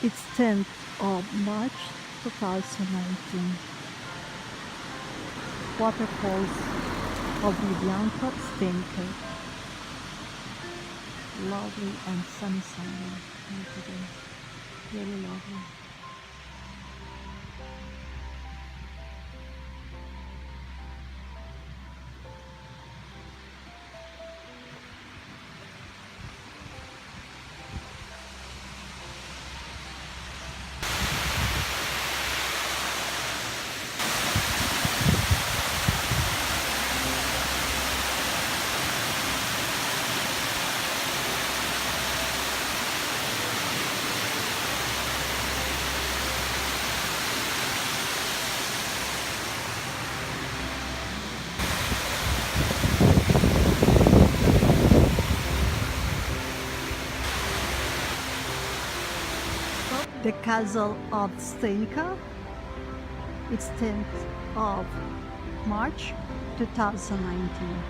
It's 10th of March 2019. Waterfalls of Lubyanka Stenka. Lovely and sunny today. Really lovely. The Castle of Stenka. It's 10th of March 2019.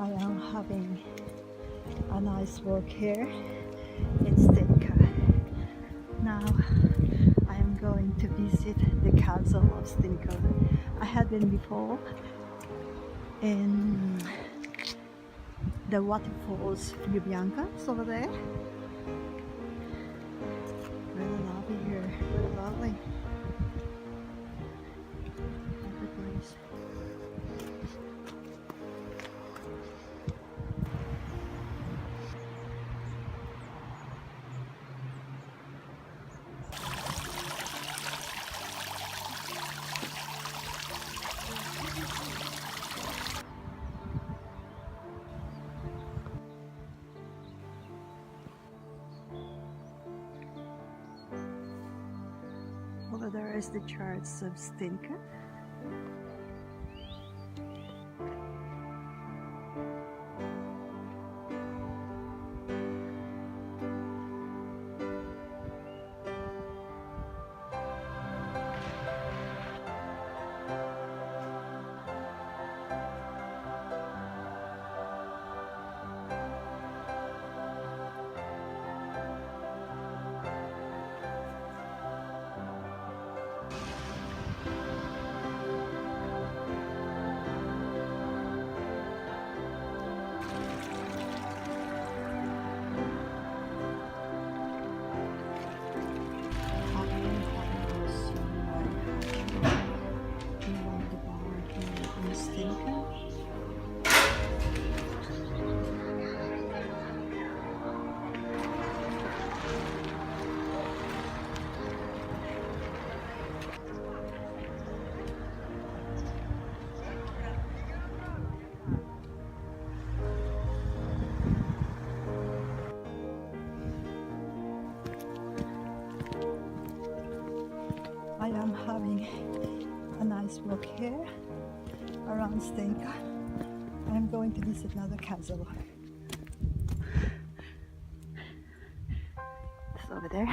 I am having a nice walk here in Stenka. Now I am going to visit the Castle of Stenka. I had been before in the waterfalls Lubyanka. It's over there. Really lovely here, really lovely. Lovely place. Over there is the church of Stenka. I am having a nice walk here around Stenka. I'm going to visit another castle. It's over there.